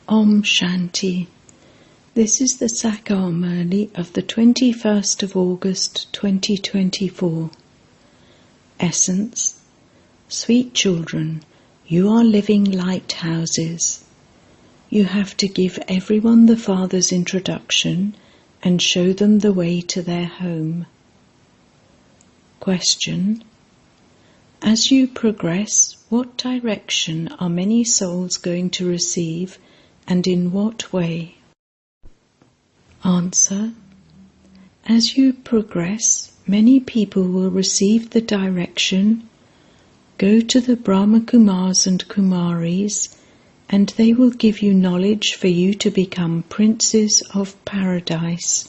Om Shanti. This is the Sakar Murli of the 21st of August 2024. Essence. Sweet children, you are living lighthouses. You have to give everyone the Father's introduction and show them the way to their home. Question. As you progress, what direction are many souls going to receive, and in what way? Answer. As you progress, many people will receive the direction, go to the Brahma Kumars and Kumaris, and they will give you knowledge for you to become princes of paradise.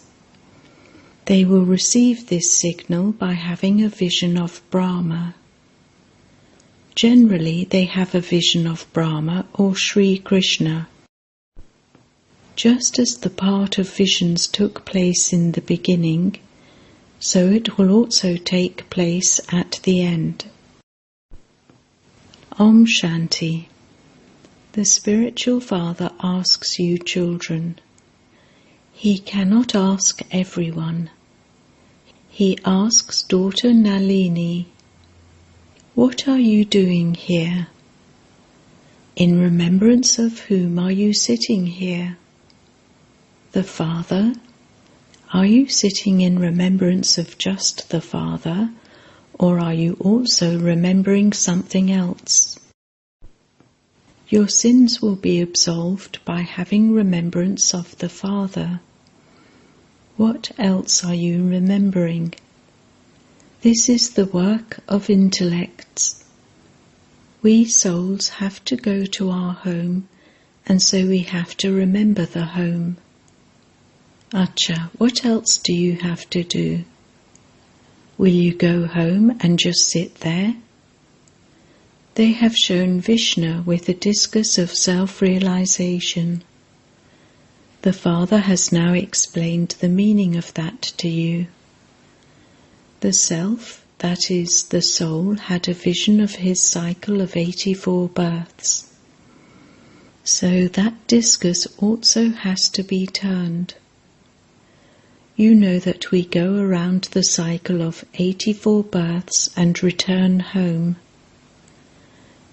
They will receive this signal by having a vision of Brahma. Generally, they have a vision of Brahma or Sri Krishna. Just as the part of visions took place in the beginning, so it will also take place at the end. Om Shanti. The Spiritual Father asks you children. He cannot ask everyone. He asks daughter Nalini, what are you doing here? In remembrance of whom are you sitting here? The Father? Are you sitting in remembrance of just the Father, or are you also remembering something else? Your sins will be absolved by having remembrance of the Father. What else are you remembering? This is the work of intellects. We souls have to go to our home, and so we have to remember the home. Acha, what else do you have to do? Will you go home and just sit there? They have shown Vishnu with a discus of self-realization. The Father has now explained the meaning of that to you. The Self, that is, the soul, had a vision of his cycle of 84 births. So that discus also has to be turned. You know that we go around the cycle of 84 births and return home.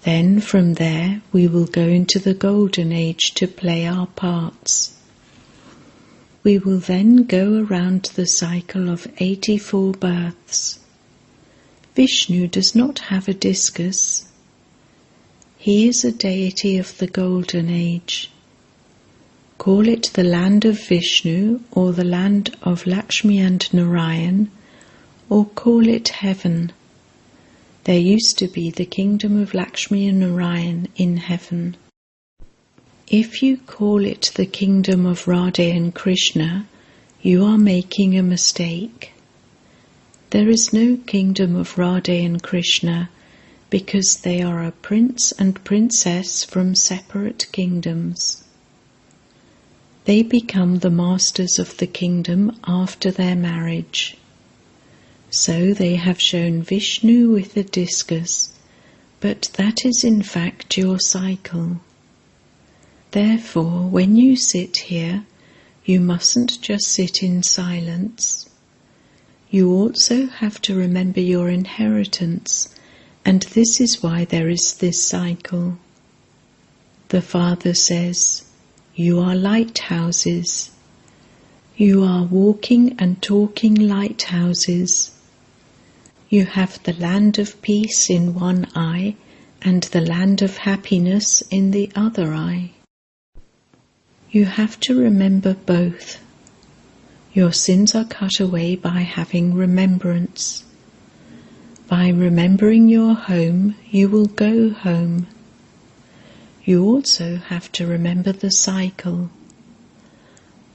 Then from there we will go into the Golden Age to play our parts. We will then go around the cycle of 84 births. Vishnu does not have a discus. He is a deity of the Golden Age. Call it the land of Vishnu, or the land of Lakshmi and Narayan, or call it heaven. There used to be the kingdom of Lakshmi and Narayan in heaven. If you call it the kingdom of Radha and Krishna, you are making a mistake. There is no kingdom of Radha and Krishna, because they are a prince and princess from separate kingdoms. They become the masters of the kingdom after their marriage. So they have shown Vishnu with a discus, but that is in fact your cycle. Therefore, when you sit here, you mustn't just sit in silence. You also have to remember your inheritance, and this is why there is this cycle. The Father says, you are lighthouses. You are walking and talking lighthouses. You have the land of peace in one eye and the land of happiness in the other eye. You have to remember both. Your sins are cut away by having remembrance. By remembering your home, you will go home. You also have to remember the cycle.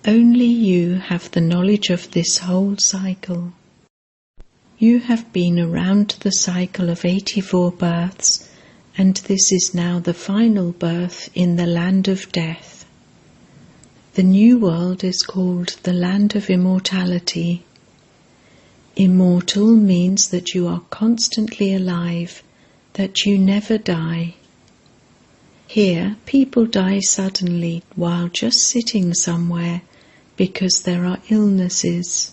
Only you have the knowledge of this whole cycle. You have been around the cycle of 84 births, and this is now the final birth in the land of death. The new world is called the land of immortality. Immortal means that you are constantly alive, that you never die. Here, people die suddenly while just sitting somewhere because there are illnesses.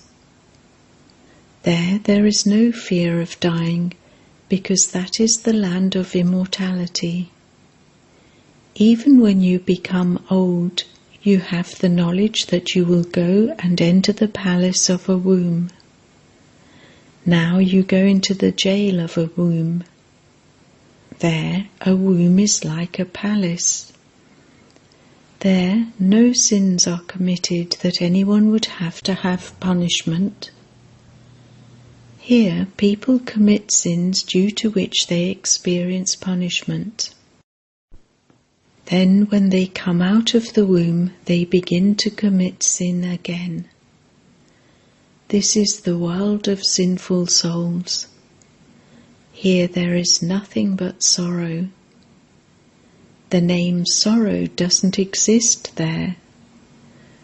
There is no fear of dying because that is the land of immortality. Even when you become old, you have the knowledge that you will go and enter the palace of a womb. Now you go into the jail of a womb. There, a womb is like a palace. There, no sins are committed that anyone would have to have punishment. Here, people commit sins due to which they experience punishment. Then, when they come out of the womb, they begin to commit sin again. This is the world of sinful souls. Here there is nothing but sorrow. The name sorrow doesn't exist there.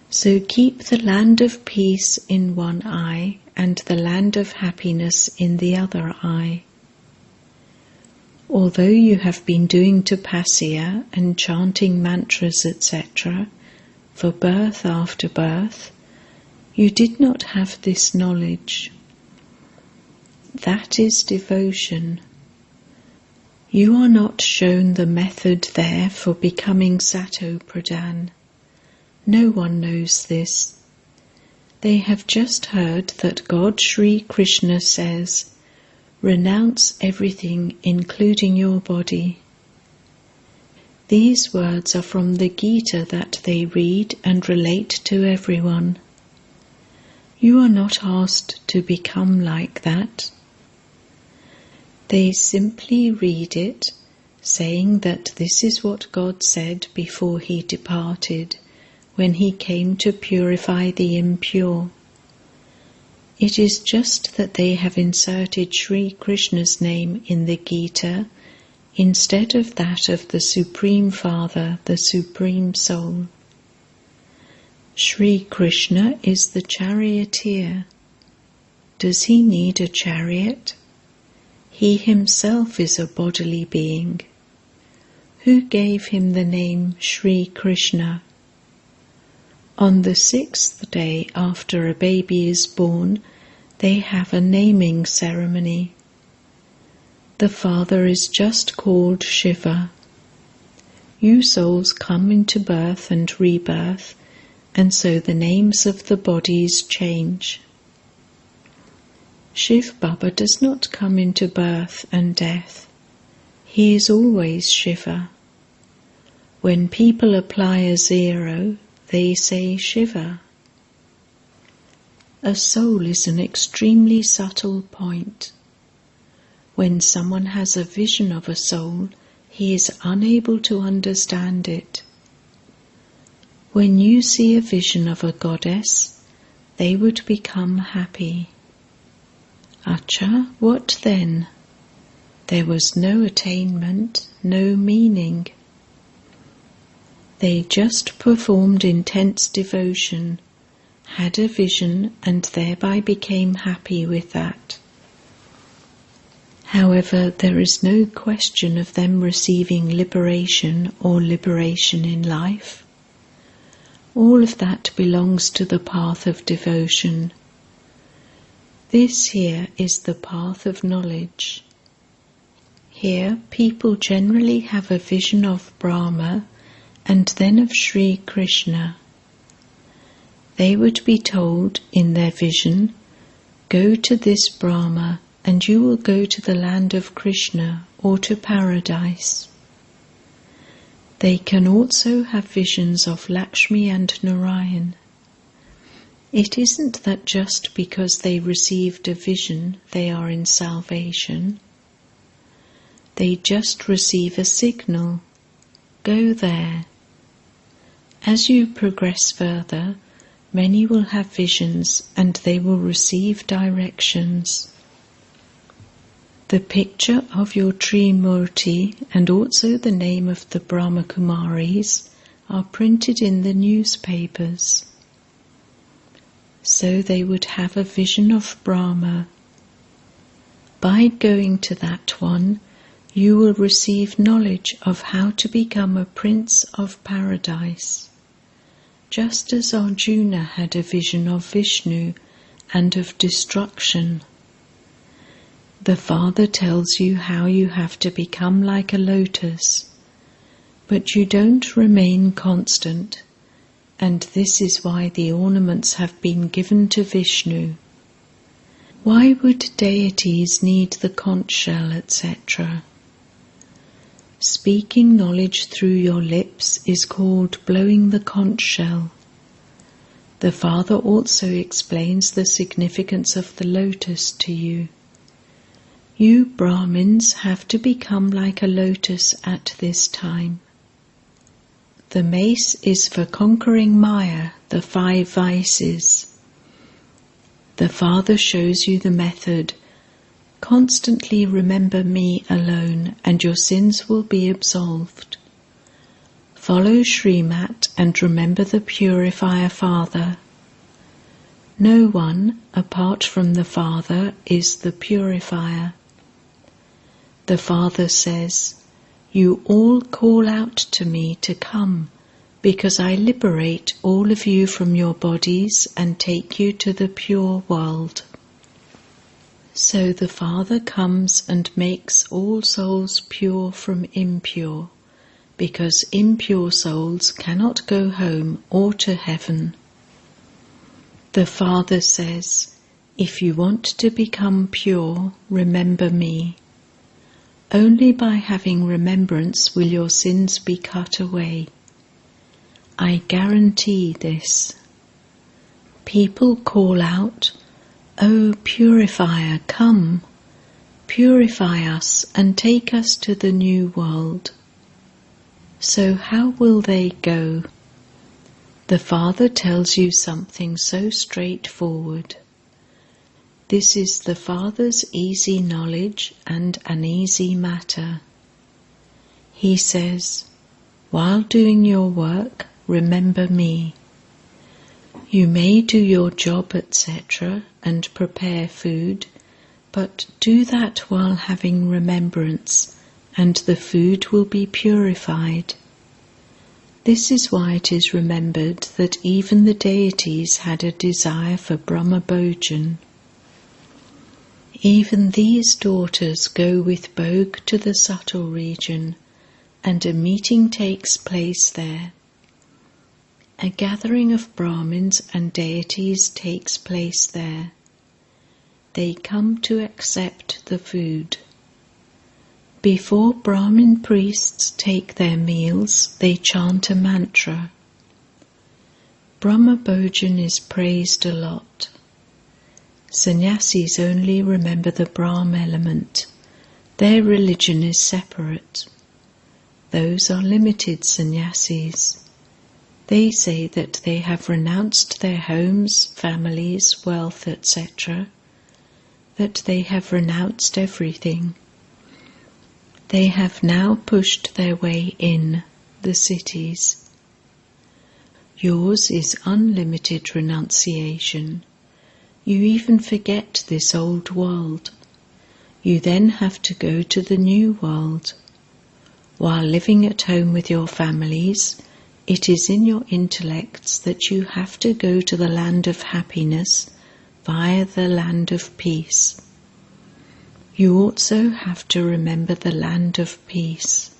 So keep the land of peace in one eye and the land of happiness in the other eye. Although you have been doing tapasya and chanting mantras, etc., for birth after birth, you did not have this knowledge. That is devotion. You are not shown the method there for becoming Sato Pradhan. No one knows this. They have just heard that God Sri Krishna says, "Renounce everything, including your body." These words are from the Gita that they read and relate to everyone. You are not asked to become like that. They simply read it, saying that this is what God said before he departed, when he came to purify the impure. It is just that they have inserted Sri Krishna's name in the Gita instead of that of the Supreme Father, the Supreme Soul. Sri Krishna is the charioteer. Does he need a chariot? He himself is a bodily being. Who gave him the name Sri Krishna? On the 6th day after a baby is born, they have a naming ceremony. The father is just called Shiva. You souls come into birth and rebirth, and so the names of the bodies change. Shiv Baba does not come into birth and death. He is always Shiva. When people apply a 0, they say Shiva. A soul is an extremely subtle point. When someone has a vision of a soul, he is unable to understand it. When you see a vision of a goddess, they would become happy. Acha, what then? There was no attainment, no meaning. They just performed intense devotion, had a vision, and thereby became happy with that. However, there is no question of them receiving liberation or liberation in life. All of that belongs to the path of devotion. This here is the path of knowledge. Here, people generally have a vision of Brahma and then of Sri Krishna. They would be told in their vision, "Go to this Brahma and you will go to the land of Krishna or to paradise." They can also have visions of Lakshmi and Narayan. It isn't that just because they received a vision they are in salvation. They just receive a signal. Go there. As you progress further, many will have visions and they will receive directions. The picture of your Trimurti and also the name of the Brahma Kumaris are printed in the newspapers. So they would have a vision of Brahma. By going to that one, you will receive knowledge of how to become a prince of paradise. Just as Arjuna had a vision of Vishnu and of destruction. The Father tells you how you have to become like a lotus, but you don't remain constant, and this is why the ornaments have been given to Vishnu. Why would deities need the conch shell, etc.? Speaking knowledge through your lips is called blowing the conch shell. The Father also explains the significance of the lotus to you. You Brahmins have to become like a lotus at this time. The mace is for conquering Maya, the 5 vices. The Father shows you the method. Constantly remember me alone, and your sins will be absolved. Follow Srimat and remember the Purifier Father. No one, apart from the Father, is the Purifier. The Father says, "You all call out to me to come, because I liberate all of you from your bodies and take you to the pure world." So the Father comes and makes all souls pure from impure, because impure souls cannot go home or to heaven. The Father says, "If you want to become pure, remember me. Only by having remembrance will your sins be cut away. I guarantee this." People call out, "O Purifier, come, purify us and take us to the new world." So how will they go? The Father tells you something so straightforward. This is the Father's easy knowledge and an easy matter. He says, "While doing your work, remember me. You may do your job, etc., and prepare food, but do that while having remembrance, and the food will be purified." This is why it is remembered that even the deities had a desire for Brahma Bhojan. Even these daughters go with Bhog to the subtle region, and a meeting takes place there. A gathering of Brahmins and deities takes place there. They come to accept the food. Before Brahmin priests take their meals, they chant a mantra. Brahma Bhojan is praised a lot. Sannyasis only remember the Brahm element. Their religion is separate. Those are limited sannyasis. They say that they have renounced their homes, families, wealth, etc., that they have renounced everything. They have now pushed their way in the cities. Yours is unlimited renunciation. You even forget this old world. You then have to go to the new world. While living at home with your families, it is in your intellects that you have to go to the land of happiness via the land of peace. You also have to remember the land of peace.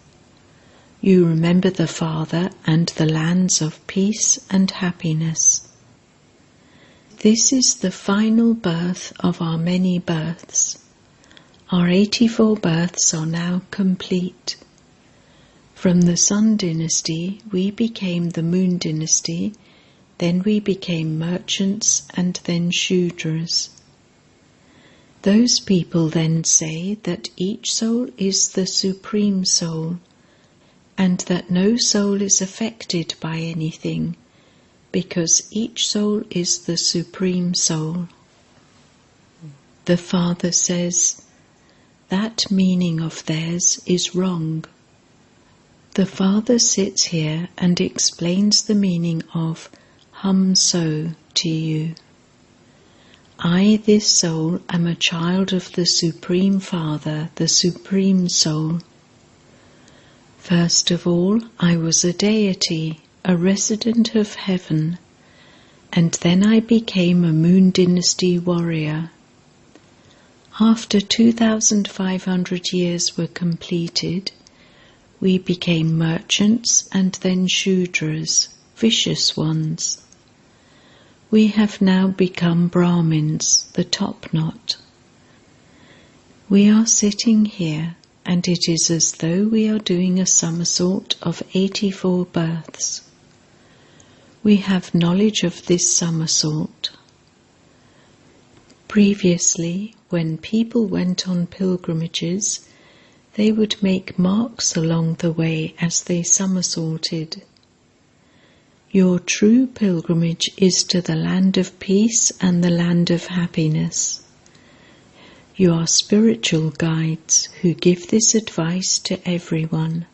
You remember the Father and the lands of peace and happiness. This is the final birth of our many births. Our 84 births are now complete. From the Sun dynasty, we became the Moon dynasty, then we became merchants and then Shudras. Those people then say that each soul is the Supreme Soul, and that no soul is affected by anything, because each soul is the Supreme Soul. The Father says, that meaning of theirs is wrong. The Father sits here and explains the meaning of hum so to you. This soul, am a child of the Supreme Father, the Supreme Soul. First of all, I was a deity, a resident of heaven, and then I became a Moon Dynasty warrior. After 2,500 years were completed, we became merchants and then Shudras, vicious ones. We have now become Brahmins, the top knot. We are sitting here, and it is as though we are doing a somersault of 84 births. We have knowledge of this somersault. Previously, when people went on pilgrimages, they would make marks along the way as they somersaulted. Your true pilgrimage is to the land of peace and the land of happiness. You are spiritual guides who give this advice to everyone.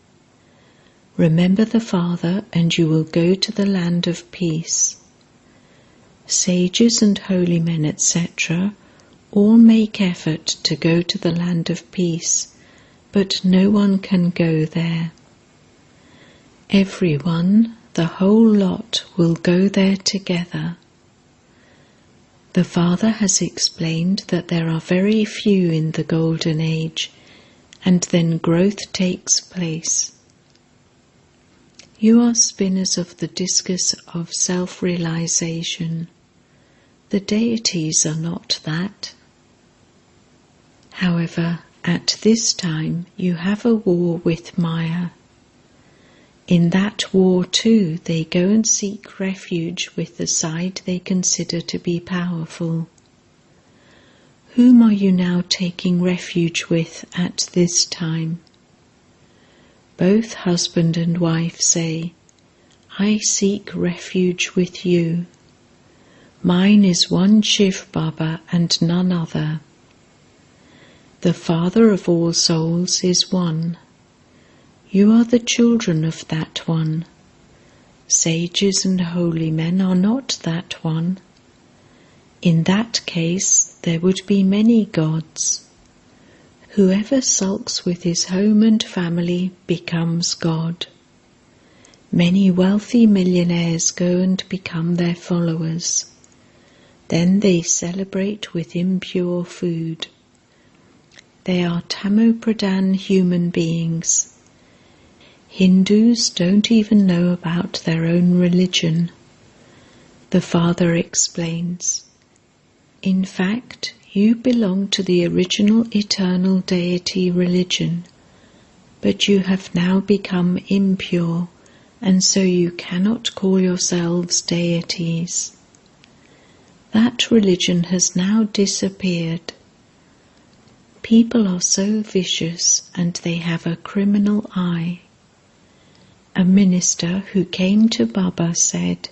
Remember the Father and you will go to the land of peace. Sages and holy men, etc., all make effort to go to the land of peace, but no one can go there. Everyone, the whole lot, will go there together. The Father has explained that there are very few in the Golden Age, and then growth takes place. You are spinners of the discus of self-realization. The deities are not that. However, at this time you have a war with Maya. In that war too they go and seek refuge with the side they consider to be powerful. Whom are you now taking refuge with at this time? Both husband and wife say, I seek refuge with you. Mine is one Shiv Baba and none other. The Father of all souls is one. You are the children of that one. Sages and holy men are not that one. In that case there would be many gods. Whoever sulks with his home and family becomes God. Many wealthy millionaires go and become their followers. Then they celebrate with impure food. They are Tamopradhan human beings. Hindus don't even know about their own religion. The Father explains, in fact, you belong to the original eternal deity religion, but you have now become impure, and so you cannot call yourselves deities. That religion has now disappeared. People are so vicious and they have a criminal eye. A minister who came to Baba said,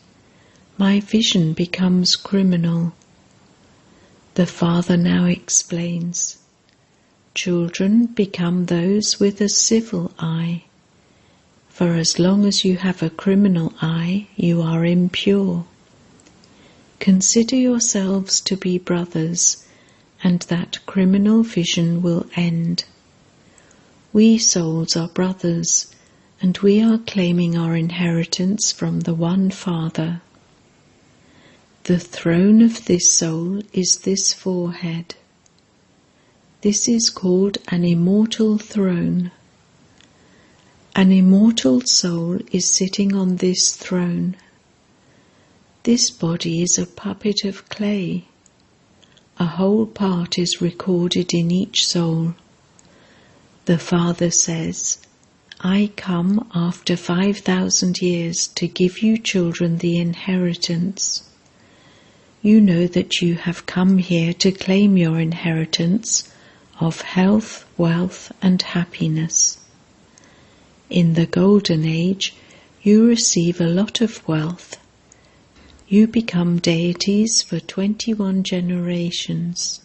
my vision becomes criminal. The Father now explains, children become those with a civil eye. For as long as you have a criminal eye, you are impure. Consider yourselves to be brothers, and that criminal vision will end. We souls are brothers, and we are claiming our inheritance from the one Father. The throne of this soul is this forehead. This is called an immortal throne. An immortal soul is sitting on this throne. This body is a puppet of clay. A whole part is recorded in each soul. The Father says, I come after 5,000 years to give you children the inheritance. You know that you have come here to claim your inheritance of health, wealth, and happiness. In the Golden Age, you receive a lot of wealth. You become deities for 21 generations.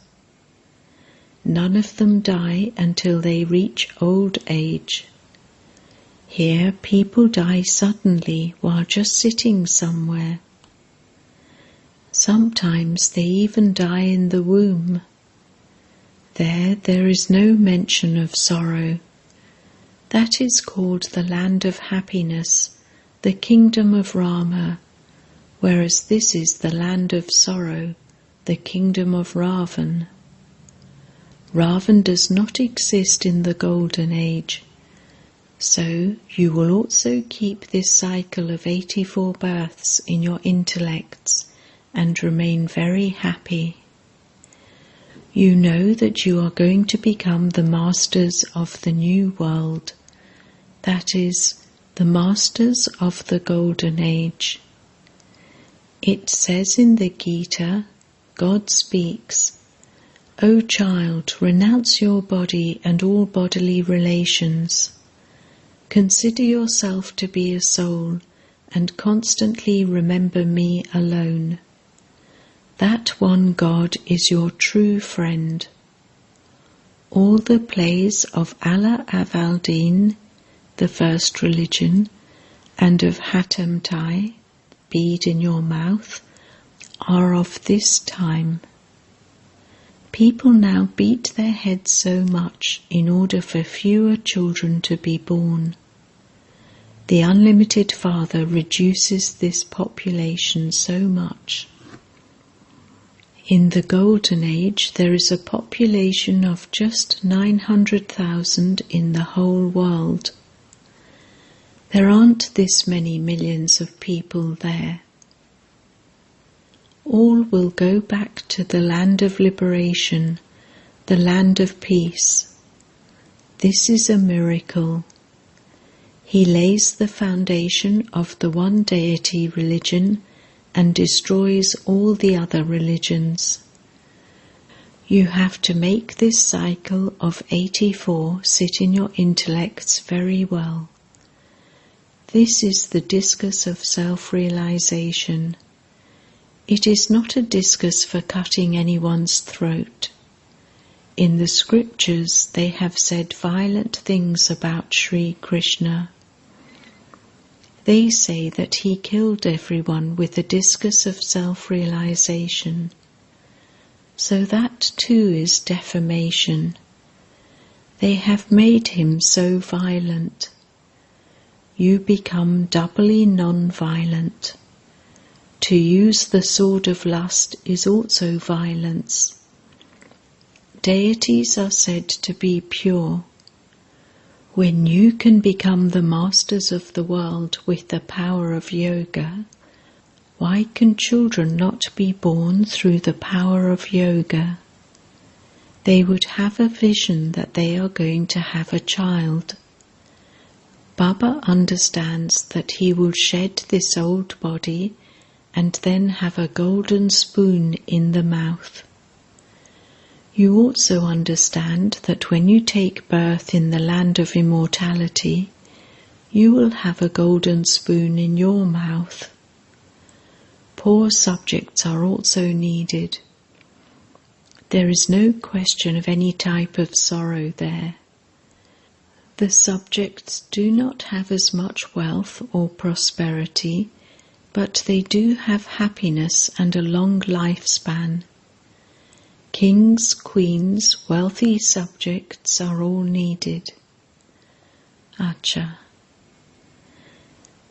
None of them die until they reach old age. Here people die suddenly while just sitting somewhere. Sometimes they even die in the womb. There is no mention of sorrow. That is called the land of happiness, the kingdom of Rama, whereas this is the land of sorrow, the kingdom of Ravan. Ravan does not exist in the golden age, so you will also keep this cycle of 84 births in your intellects and remain very happy. You know that you are going to become the masters of the new world, that is, the masters of the golden age. It says in the Gita, God speaks, "O child, renounce your body and all bodily relations. Consider yourself to be a soul and constantly remember me alone. That one God is your true friend. All the plays of Allah Avaldin, the first religion, and of Hatamtai, bead in your mouth, are of this time." People now beat their heads so much in order for fewer children to be born. The unlimited Father reduces this population so much. In the Golden Age there is a population of just 900,000 in the whole world. There aren't this many millions of people there. All will go back to the land of liberation, the land of peace. This is a miracle. He lays the foundation of the one deity religion and destroys all the other religions. You have to make this cycle of 84 sit in your intellects very well. This is the discus of self-realization. It is not a discus for cutting anyone's throat. In the scriptures they have said violent things about Sri Krishna. They say that he killed everyone with the discus of self-realization. So that too is defamation. They have made him so violent. You become doubly non-violent. To use the sword of lust is also violence. Deities are said to be pure. When you can become the masters of the world with the power of yoga, why can children not be born through the power of yoga? They would have a vision that they are going to have a child. Baba understands that he will shed this old body and then have a golden spoon in the mouth. You also understand that when you take birth in the land of immortality, you will have a golden spoon in your mouth. Poor subjects are also needed. There is no question of any type of sorrow there. The subjects do not have as much wealth or prosperity, but they do have happiness and a long lifespan. Kings, queens, wealthy subjects are all needed. Acha.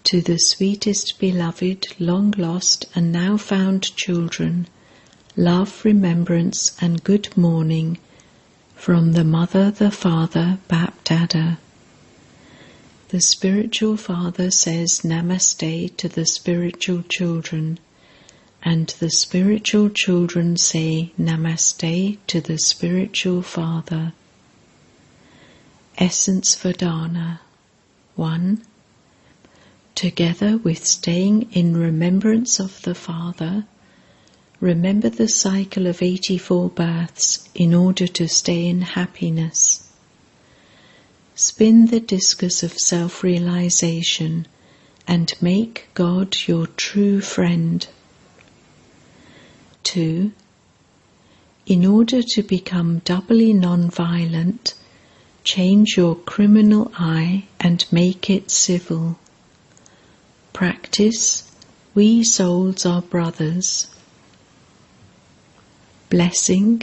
To the sweetest beloved, long lost and now found children, love, remembrance and good morning from the Mother, the Father, Bap Dada. The spiritual father says Namaste to the spiritual children, and the spiritual children say Namaste to the spiritual father. Essence Vedana 1. Together with staying in remembrance of the Father, remember the cycle of 84 births in order to stay in happiness. Spin the discus of self-realization and make God your true friend. 2. In order to become doubly non-violent, change your criminal eye and make it civil. Practice, we souls are brothers. Blessing.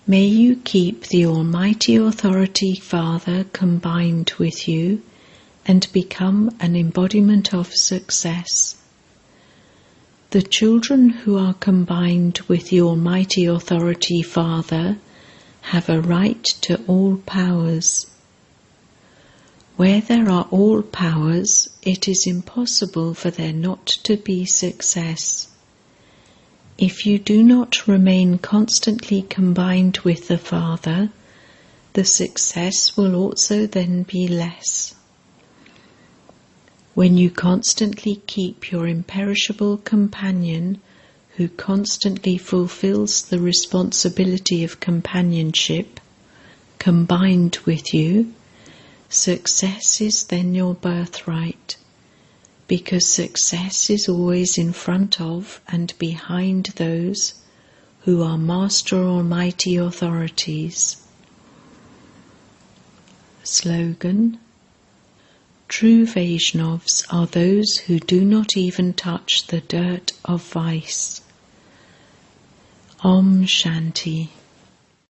May you keep the Almighty Authority Father combined with you and become an embodiment of success. The children who are combined with the Almighty Authority Father have a right to all powers. Where there are all powers, it is impossible for there not to be success. If you do not remain constantly combined with the Father, the success will also then be less. When you constantly keep your imperishable companion, who constantly fulfills the responsibility of companionship, combined with you, success is then your birthright, because success is always in front of and behind those who are Master Almighty Authorities. Slogan: True Vaishnavas are those who do not even touch the dirt of vice. Om Shanti.